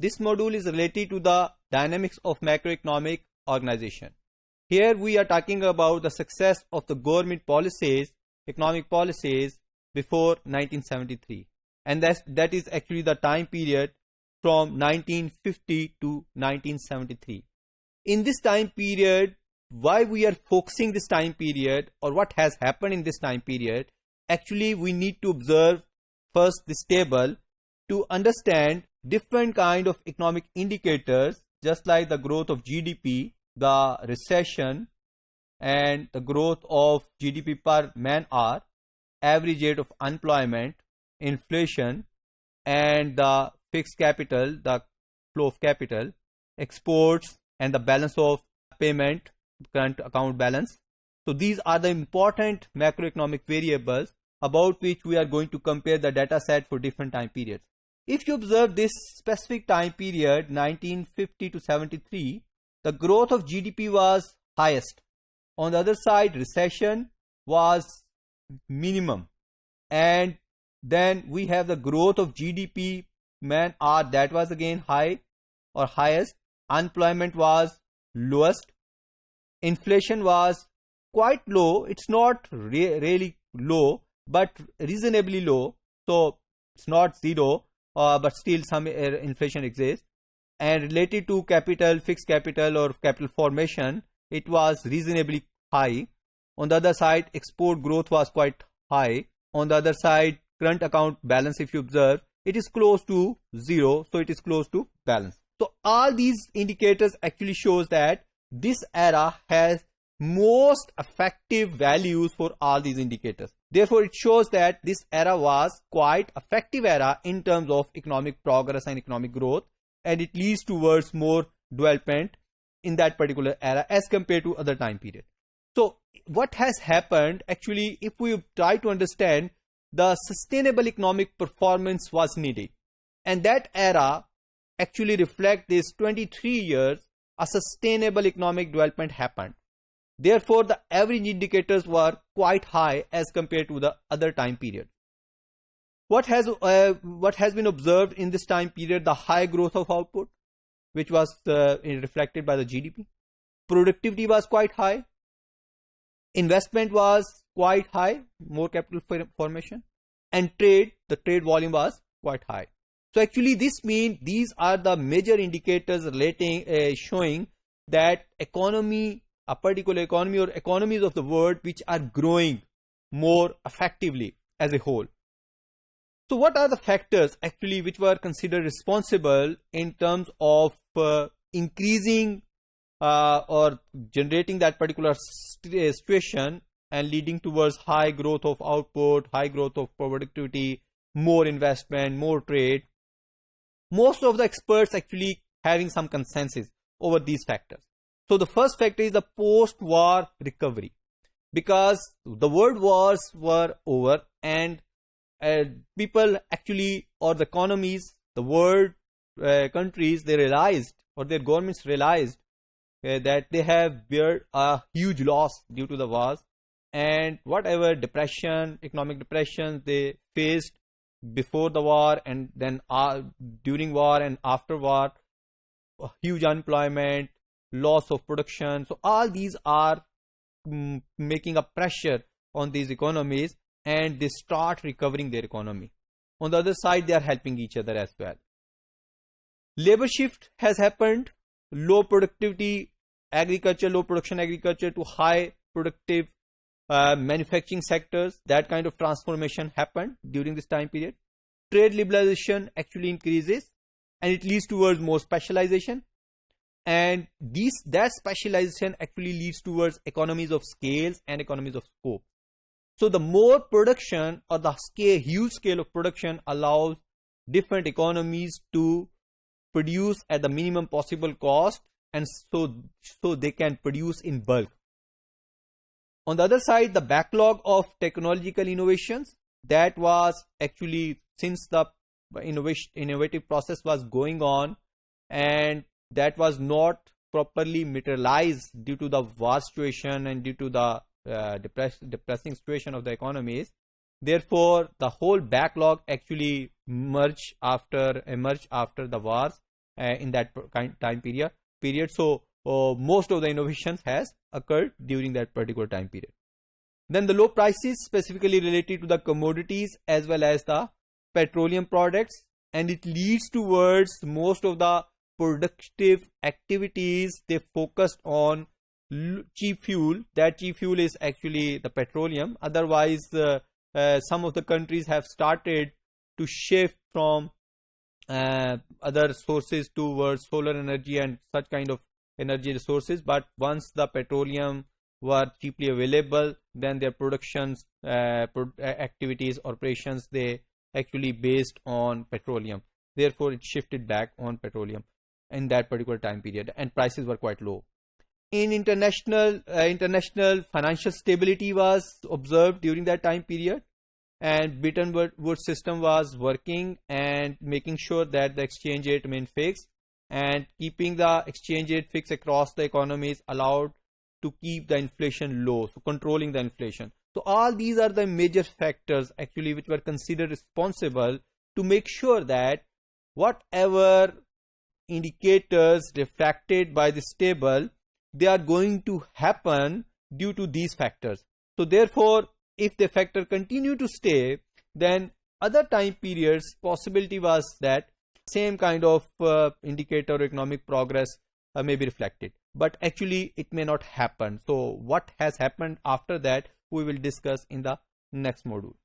This module is related to the dynamics of macroeconomic organization. Here we are talking about the success of the government policies, economic policies before 1973. And that is actually the time period from 1950 to 1973. In this time period, why we are focusing this time period or what has happened in this time period, actually we need to observe first this table to understand different kind of economic indicators, just like the growth of GDP, the recession, and the growth of GDP per man hour, average rate of unemployment, inflation, and the fixed capital, the flow of capital, exports, and the balance of payment, current account balance. So these are the important macroeconomic variables about which we are going to compare the data set for different time periods. If you observe this specific time period, 1950 to 73, the growth of GDP was highest. On the other side, recession was minimum. And then we have the growth of GDP man hour, that was again high or highest. Unemployment was lowest. Inflation was quite low. It's not really low, but reasonably low. So it's not zero, but still some inflation exists. And related to capital, fixed capital or capital formation, it was reasonably high. On the other side, export growth was quite high. On the other side, current account balance, if you observe, it is close to zero. So it is close to balance. So all these indicators actually shows that this era has most effective values for all these indicators. Therefore, it shows that this era was quite effective era in terms of economic progress and economic growth, and it leads towards more development in that particular era as compared to other time period. So what has happened actually, if we try to understand, the sustainable economic performance was needed, and that era actually reflect this 23 years a sustainable economic development happened. Therefore, the average indicators were quite high as compared to the other time period. What has been observed in this time period? The high growth of output, which was reflected by the GDP. Productivity was quite high. Investment was quite high, more capital formation. And the trade volume was quite high. So actually this means these are the major indicators relating, showing that economy, a particular economy or economies of the world which are growing more effectively as a whole. So what are the factors actually which were considered responsible in terms of increasing or generating that particular situation and leading towards high growth of output, high growth of productivity, more investment, more trade? Most of the experts actually having some consensus over these factors. So the first factor is the post-war recovery, because the world wars were over and people actually, or the economies, the world countries, they realized, or their governments realized that they have bear a huge loss due to the wars, and whatever depression, economic depression they faced before the war and then during war and after war, huge unemployment, loss of production. So all these are making a pressure on these economies, and they start recovering their economy. On the other side, they are helping each other as well. Labor shift has happened. Low productivity agriculture, low production agriculture to high productive manufacturing sectors. That kind of transformation happened during this time period. Trade liberalization actually increases, and it leads towards more specialization. And that specialization actually leads towards economies of scales and economies of scope. So the more production, or the huge scale of production, allows different economies to produce at the minimum possible cost, and so they can produce in bulk. On the other side, the backlog of technological innovations, that was actually, since the innovative process was going on and that was not properly materialized due to the war situation and due to the depressing situation of the economies. Therefore, the whole backlog actually emerged after the wars, in that time period. So most of the innovations has occurred during that particular time period. Then the low prices specifically related to the commodities as well as the petroleum products, and it leads towards most of the productive activities. They focused on cheap fuel. That cheap fuel is actually the petroleum. Otherwise, some of the countries have started to shift from other sources towards solar energy and such kind of energy resources. But once the petroleum were cheaply available, then their productions, activities, operations, they actually based on petroleum. Therefore, it shifted back on petroleum in that particular time period, and prices were quite low. In international financial stability was observed during that time period, and Bretton Woods system was working and making sure that the exchange rate remained fixed, and keeping the exchange rate fixed across the economies allowed to keep the inflation low, so controlling the inflation. So all these are the major factors actually which were considered responsible to make sure that whatever indicators reflected by this table, they are going to happen due to these factors. So therefore, if the factor continue to stay, then other time periods possibility was that same kind of indicator or economic progress may be reflected, but actually it may not happen. So what has happened after that we will discuss in the next module.